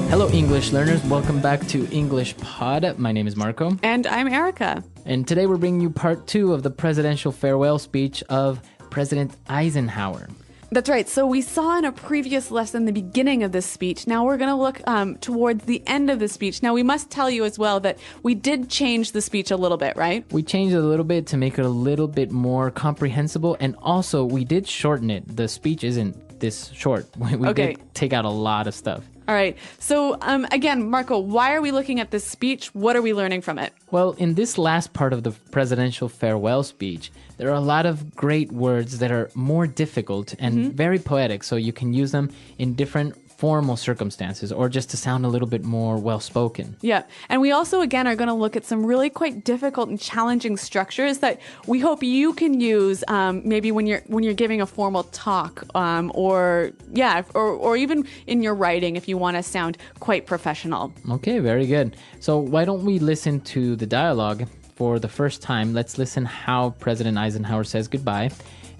Hello, English learners. Welcome back to EnglishPod. My name is Marco. And I'm Erica. And today we're bringing you part 2 of the presidential farewell speech of President Eisenhower. That's right. So we saw in a previous lesson the beginning of this speech. Now we're going to look towards the end of the speech. Now we must tell you as well that we did change the speech a little bit, right? We changed it a little bit to make it a little bit more comprehensible. And also, we did shorten it. The speech isn't this short. We did take out a lot of stuff. All right. So again, Marco, why are we looking at this speech? What are we learning from it? Well, in this last part of the presidential farewell speech, there are a lot of great words that are more difficult and very poetic, so you can use them in different formal circumstances or just to sound a little bit more well-spoken. Yeah. And we also, again, are going to look at some really quite difficult and challenging structures that we hope you can use maybe when you're giving a formal talk or even in your writing if you want to sound quite professional. Okay, very good. So why don't we listen to the dialogue for the first time? Let's listen how President Eisenhower says goodbye,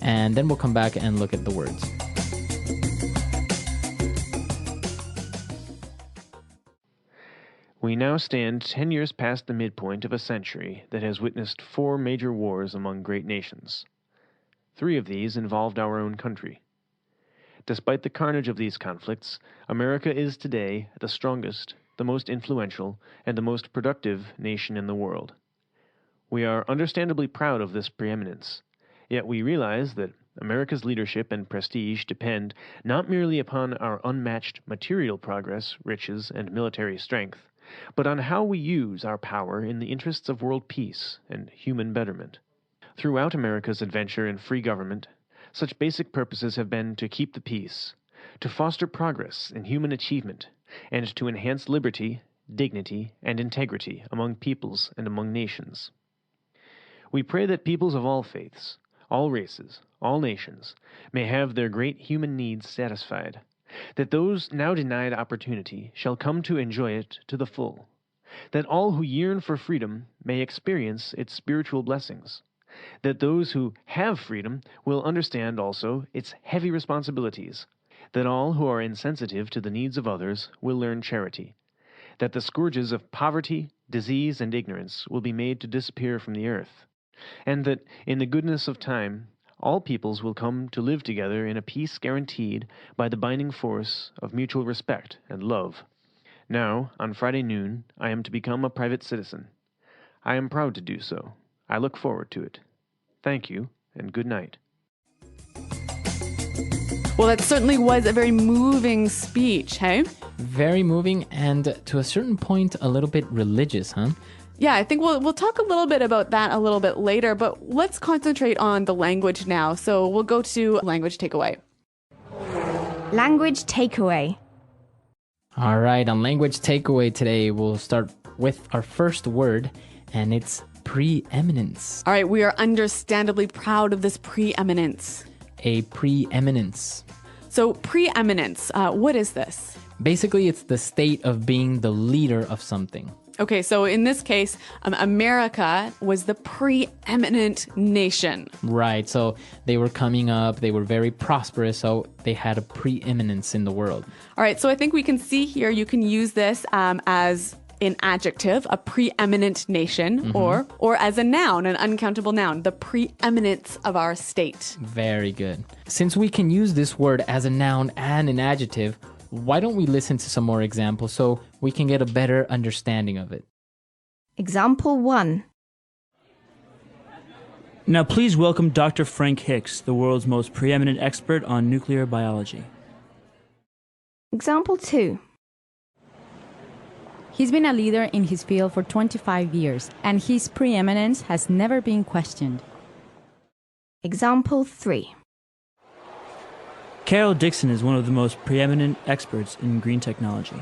and then we'll come back and look at the words. We now stand 10 years past the midpoint of a century that has witnessed 4 major wars among great nations. 3 of these involved our own country. Despite the carnage of these conflicts, America is today the strongest, the most influential, and the most productive nation in the world. We are understandably proud of this preeminence, yet we realize that America's leadership and prestige depend not merely upon our unmatched material progress, riches, and military strength, but on how we use our power in the interests of world peace and human betterment. Throughout America's adventure in free government, such basic purposes have been to keep the peace, to foster progress in human achievement, and to enhance liberty, dignity, and integrity among peoples and among nations. We pray that peoples of all faiths, all races, all nations, may have their great human needs satisfied, that those now denied opportunity shall come to enjoy it to the full, that all who yearn for freedom may experience its spiritual blessings, that those who have freedom will understand also its heavy responsibilities, that all who are insensitive to the needs of others will learn charity, that the scourges of poverty, disease, and ignorance will be made to disappear from the earth, and that in the goodness of time all peoples will come to live together in a peace guaranteed by the binding force of mutual respect and love. Now, on Friday noon, I am to become a private citizen. I am proud to do so. I look forward to it. Thank you, and good night. Well, that certainly was a very moving speech, hey? Very moving and to a certain point a little bit religious, huh? Yeah, I think we'll talk a little bit about that a little bit later, but let's concentrate on the language now. So we'll go to language takeaway. Language takeaway. All right, on language takeaway today, we'll start with our first word, and it's preeminence. All right, we are understandably proud of this preeminence. A preeminence. So preeminence, what is this? Basically, it's the state of being the leader of something. Okay, so in this case, America was the preeminent nation. Right, so they were coming up, they were very prosperous, so they had a preeminence in the world. All right, so I think we can see here you can use this as an adjective, a preeminent nation, or as a noun, an uncountable noun, the preeminence of our state. Very good. Since we can use this word as a noun and an adjective, why don't we listen to some more examples so we can get a better understanding of it? Example 1. Now please welcome Dr. Frank Hicks, the world's most preeminent expert on nuclear biology. Example 2. He's been a leader in his field for 25 years, and his preeminence has never been questioned. Example 3. Carol Dixon is one of the most preeminent experts in green technology.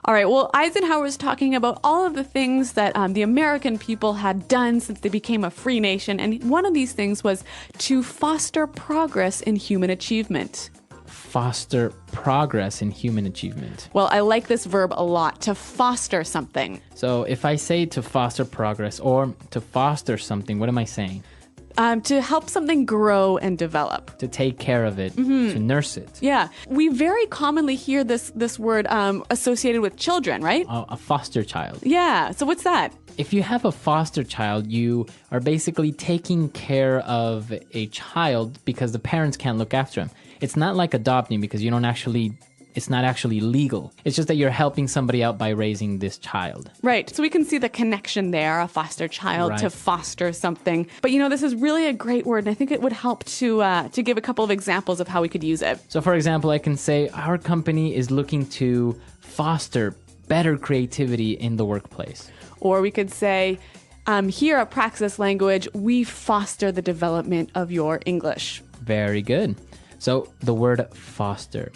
All right, well, Eisenhower was talking about all of the things that the American people had done since they became a free nation, and one of these things was to foster progress in human achievement. Foster progress in human achievement. Well, I like this verb a lot, to foster something. So if I say to foster progress or to foster something, what am I saying? To help something grow and develop. To take care of it, to nurse it. Yeah. We very commonly hear this word associated with children, right? A foster child. Yeah. So what's that? If you have a foster child, you are basically taking care of a child because the parents can't look after him. It's not like adopting because it's not actually legal. It's just that you're helping somebody out by raising this child. Right. So we can see the connection there, a foster child to foster something. But this is really a great word, and I think it would help to give a couple of examples of how we could use it. So for example, I can say our company is looking to foster better creativity in the workplace. Or we could say, here at Praxis Language, we foster the development of your English. Very good. So the word foster.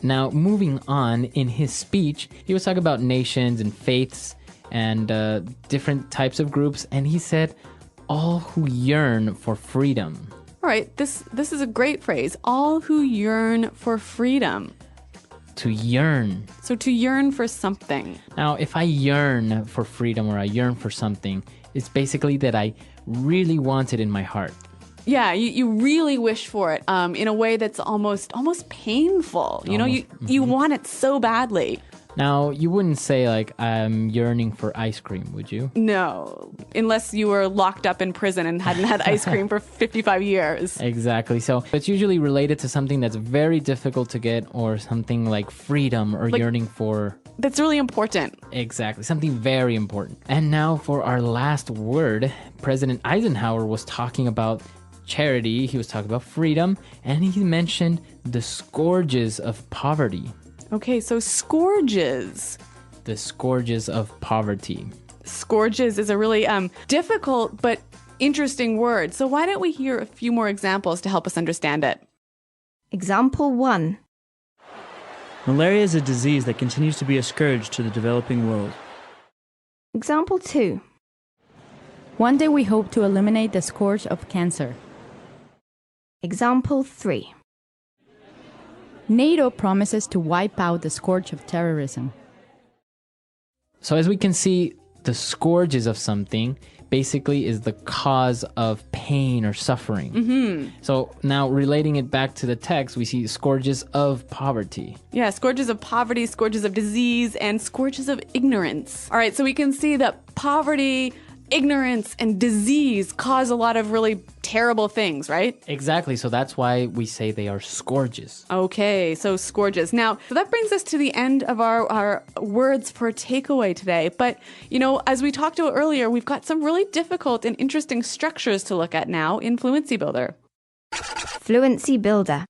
Now, moving on, in his speech, he was talking about nations and faiths and different types of groups, and he said, all who yearn for freedom. All right, this is a great phrase. All who yearn for freedom. To yearn. So to yearn for something. Now, if I yearn for freedom or I yearn for something, it's basically that I really want it in my heart. Yeah, you really wish for it in a way that's almost painful. You want it so badly. Now, you wouldn't say like, I'm yearning for ice cream, would you? No, unless you were locked up in prison and hadn't had ice cream for 55 years. Exactly. So it's usually related to something that's very difficult to get or something like freedom or yearning for... That's really important. Exactly. Something very important. And now for our last word, President Eisenhower was talking about charity, he was talking about freedom, and he mentioned the scourges of poverty. Okay, so scourges. The scourges of poverty. Scourges is a really difficult but interesting word. So why don't we hear a few more examples to help us understand it? Example 1. Malaria is a disease that continues to be a scourge to the developing world. Example 2. One day we hope to eliminate the scourge of cancer. Example 3. NATO promises to wipe out the scourge of terrorism. So as we can see, the scourges of something basically is the cause of pain or suffering. Mm-hmm. So now relating it back to the text, we see scourges of poverty. Yeah, scourges of poverty, scourges of disease, and scourges of ignorance. All right, so we can see that poverty, ignorance, and disease cause a lot of really terrible things, right? Exactly. So that's why we say they are scourges. Okay, so scourges. Now, so that brings us to the end of our words for takeaway today. But, as we talked about earlier, we've got some really difficult and interesting structures to look at now in Fluency Builder. Fluency Builder.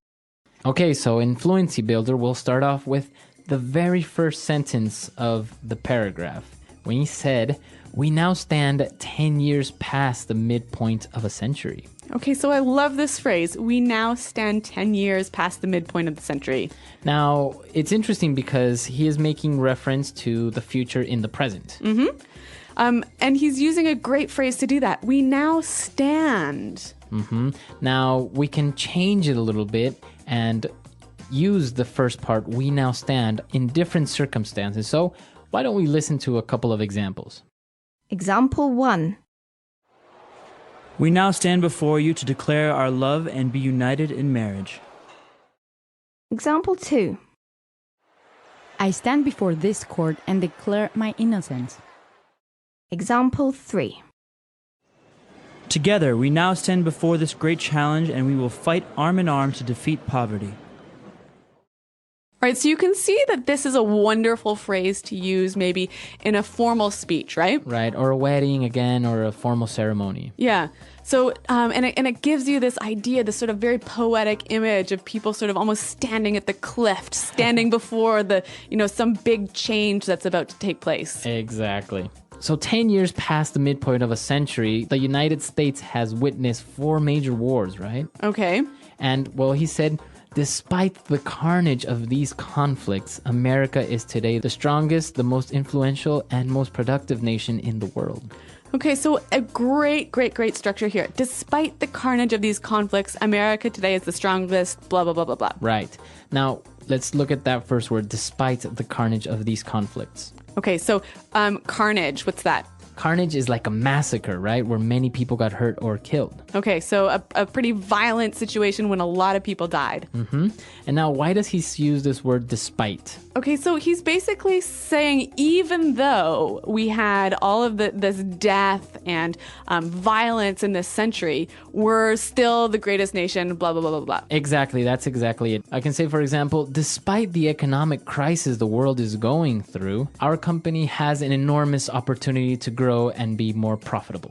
Okay, so in Fluency Builder, we'll start off with the very first sentence of the paragraph. When he said, we now stand 10 years past the midpoint of a century. Okay, so I love this phrase. We now stand 10 years past the midpoint of the century. Now, it's interesting because he is making reference to the future in the present. Mm-hmm. And he's using a great phrase to do that. We now stand. Mm-hmm. Now, we can change it a little bit and use the first part, we now stand, in different circumstances. So why don't we listen to a couple of examples? Example 1. We now stand before you to declare our love and be united in marriage. Example 2. I stand before this court and declare my innocence. Example 3. Together, we now stand before this great challenge and we will fight arm in arm to defeat poverty. All right, so you can see that this is a wonderful phrase to use maybe in a formal speech, right? Right, or a wedding again, or a formal ceremony. Yeah. So, and it gives you this idea, this sort of very poetic image of people sort of almost standing at the cliff, standing before some big change that's about to take place. Exactly. So 10 years past the midpoint of a century, the United States has witnessed 4 major wars, right? Okay. And, well, he said, despite the carnage of these conflicts, America is today the strongest, the most influential, and most productive nation in the world. Okay, so a great structure here. Despite the carnage of these conflicts, America today is the strongest, blah, blah, blah, blah, blah. Right. Now, let's look at that first word, despite the carnage of these conflicts. Okay, so carnage, what's that? Carnage is like a massacre, right? Where many people got hurt or killed. Okay, so a pretty violent situation when a lot of people died. And now, why does he use this word despite? Okay, so he's basically saying even though we had all of this death and violence in this century, we're still the greatest nation, blah, blah, blah, blah, blah. Exactly, that's exactly it. I can say, for example, despite the economic crisis the world is going through, our company has an enormous opportunity to grow and be more profitable.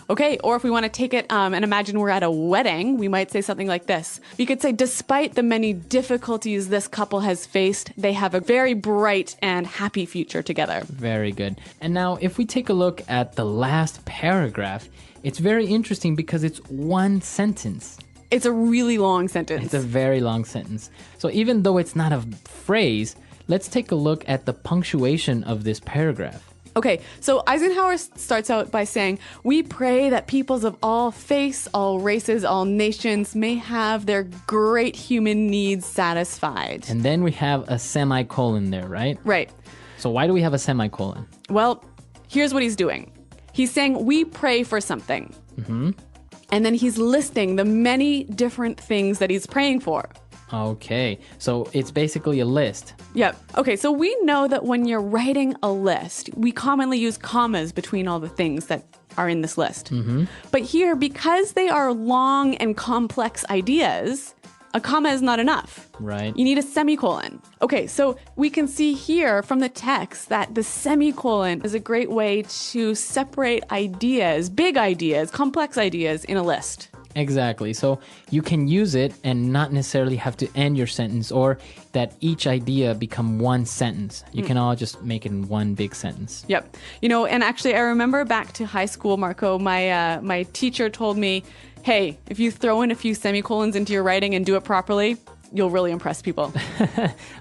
Okay, or if we want to take it and imagine we're at a wedding, we might say something like this. We could say, despite the many difficulties this couple has faced, they have a very bright and happy future together. Very good. And now, if we take a look at the last paragraph, it's very interesting because it's one sentence. It's a really long sentence. It's a very long sentence. So even though it's not a phrase, let's take a look at the punctuation of this paragraph. Okay, so Eisenhower starts out by saying, we pray that peoples of all faiths, all races, all nations may have their great human needs satisfied. And then we have a semicolon there, right? Right. So why do we have a semicolon? Well, here's what he's doing. He's saying, we pray for something. And then he's listing the many different things that he's praying for. Okay, so it's basically a list. Yep. Okay, so we know that when you're writing a list, we commonly use commas between all the things that are in this list. But here, because they are long and complex ideas, a comma is not enough. Right. You need a semicolon. Okay, so we can see here from the text that the semicolon is a great way to separate ideas, big ideas, complex ideas in a list. Exactly. So you can use it and not necessarily have to end your sentence or that each idea become one sentence. You can all just make it in one big sentence. Yep. You know, and actually I remember back to high school, Marco, my teacher told me, hey, if you throw in a few semicolons into your writing and do it properly, you'll really impress people.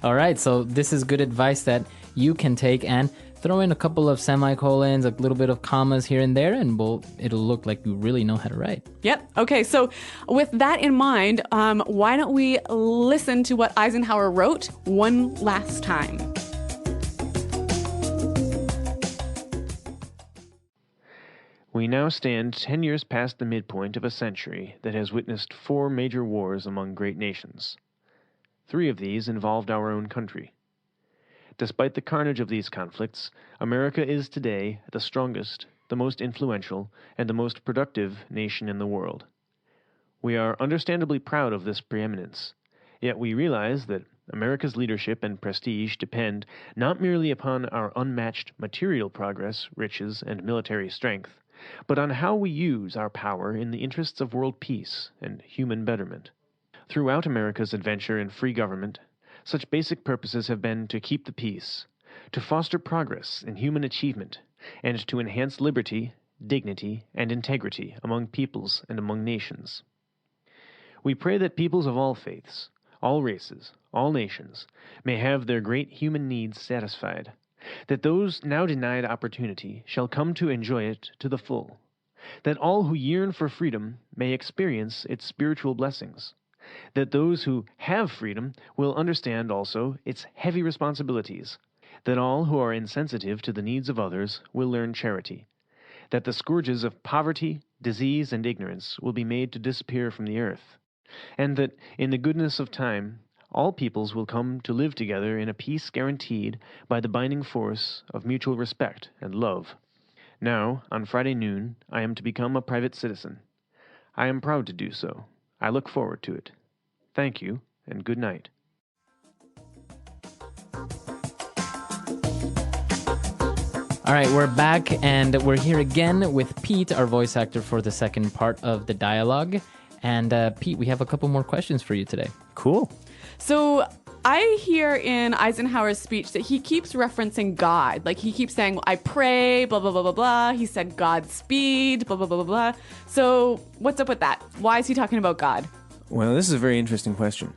All right. So this is good advice that you can take and throw in a couple of semicolons, a little bit of commas here and there, and it'll look like you really know how to write. Yep. Okay. So with that in mind, why don't we listen to what Eisenhower wrote one last time? We now stand 10 years past the midpoint of a century that has witnessed 4 major wars among great nations. 3 of these involved our own country. Despite the carnage of these conflicts, America is today the strongest, the most influential, and the most productive nation in the world. We are understandably proud of this preeminence, yet we realize that America's leadership and prestige depend not merely upon our unmatched material progress, riches, and military strength, but on how we use our power in the interests of world peace and human betterment. Throughout America's adventure in free government, such basic purposes have been to keep the peace, to foster progress in human achievement, and to enhance liberty, dignity, and integrity among peoples and among nations. We pray that peoples of all faiths, all races, all nations, may have their great human needs satisfied, that those now denied opportunity shall come to enjoy it to the full, that all who yearn for freedom may experience its spiritual blessings, that those who have freedom will understand also its heavy responsibilities, that all who are insensitive to the needs of others will learn charity, that the scourges of poverty, disease, and ignorance will be made to disappear from the earth, and that, in the goodness of time, all peoples will come to live together in a peace guaranteed by the binding force of mutual respect and love. Now, on Friday noon, I am to become a private citizen. I am proud to do so. I look forward to it. Thank you, and good night. All right, we're back, and we're here again with Pete, our voice actor for the second part of the dialogue. And Pete, we have a couple more questions for you today. Cool. So I hear in Eisenhower's speech that he keeps referencing God. Like he keeps saying, I pray, blah, blah, blah, blah, blah. He said Godspeed, blah, blah, blah, blah, blah. So what's up with that? Why is he talking about God? Well, this is a very interesting question.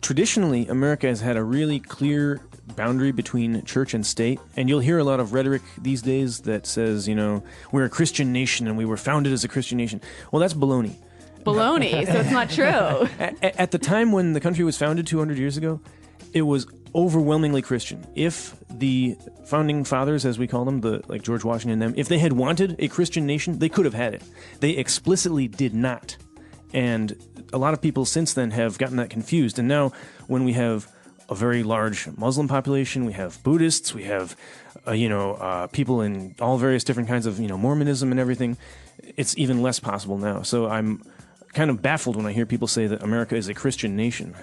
Traditionally, America has had a really clear boundary between church and state, and you'll hear a lot of rhetoric these days that says, we're a Christian nation and we were founded as a Christian nation. Well, that's baloney. Baloney, so it's not true. At the time when the country was founded 200 years ago, it was overwhelmingly Christian. If the founding fathers, as we call them, like George Washington and them, if they had wanted a Christian nation, they could have had it. They explicitly did not. And a lot of people since then have gotten that confused. And now when we have a very large Muslim population, we have Buddhists, we have people in all various different kinds of Mormonism and everything, it's even less possible now. So I'm kind of baffled when I hear people say that America is a Christian nation.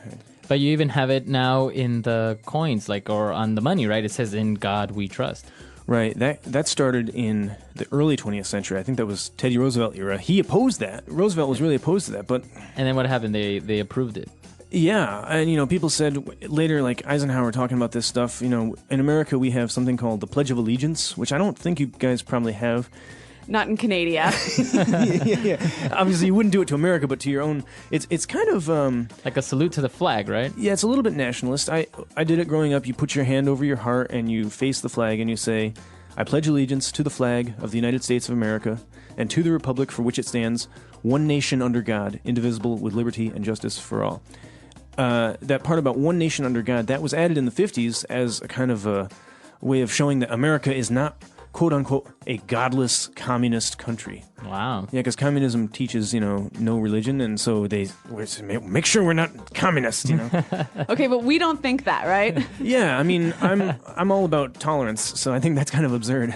But you even have it now in the coins, or on the money, right? It says, "In God we trust." Right. That started in the early 20th century. I think that was Teddy Roosevelt era. He opposed that. Roosevelt was really opposed to that. But and then what happened? They approved it. Yeah, and people said later, like Eisenhower talking about this stuff. In America we have something called the Pledge of Allegiance, which I don't think you guys probably have. Not in Canada. yeah. Obviously, you wouldn't do it to America, but to your own. It's kind of like a salute to the flag, right? Yeah, it's a little bit nationalist. I did it growing up. You put your hand over your heart and you face the flag and you say, "I pledge allegiance to the flag of the United States of America and to the republic for which it stands, one nation under God, indivisible, with liberty and justice for all." That part about one nation under God, that was added in the 50s as a kind of a way of showing that America is not, quote-unquote, a godless communist country. Wow. Yeah, because communism teaches, no religion, and so they make sure we're not communists, Okay, but we don't think that, right? Yeah, I mean, I'm all about tolerance, so I think that's kind of absurd.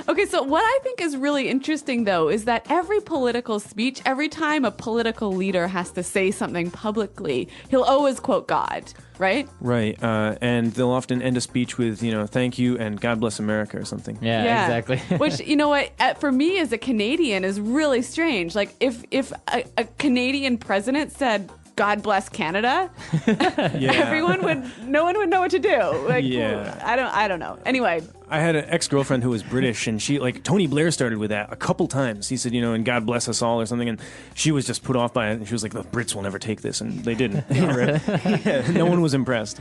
Okay, so what I think is really interesting, though, is that every political speech, every time a political leader has to say something publicly, he'll always quote God, right? Right, and they'll often end a speech with, "Thank you" and "God bless America" or something. Yeah. Exactly. Which, you know what, for me as a Canadian is really strange. Like, if a Canadian president said, "God bless Canada," no one would know what to do. Like, yeah. I don't know. Anyway. I had an ex-girlfriend who was British, and she, Tony Blair started with that a couple times. He said, "And God bless us all" or something, and she was just put off by it, and she was like, "The Brits will never take this," and they didn't. Yeah, no one was impressed.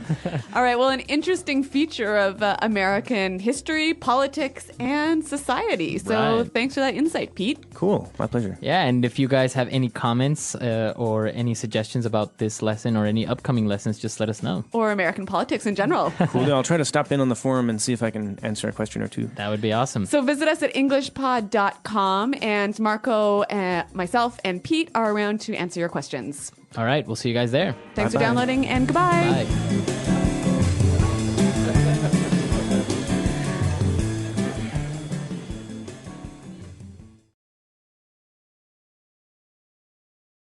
All right, well, an interesting feature of American history, politics, and society. So Thanks for that insight, Pete. Cool, my pleasure. Yeah, and if you guys have any comments or any suggestions about this lesson or any upcoming lessons, just let us know. Or American politics in general. Cool, I'll try to stop in on the forum and see if I can answer a question or two. That would be awesome. So visit us at EnglishPod.com, and Marco, myself, and Pete are around to answer your questions. All right, we'll see you guys there. Thanks for downloading, and goodbye. Bye.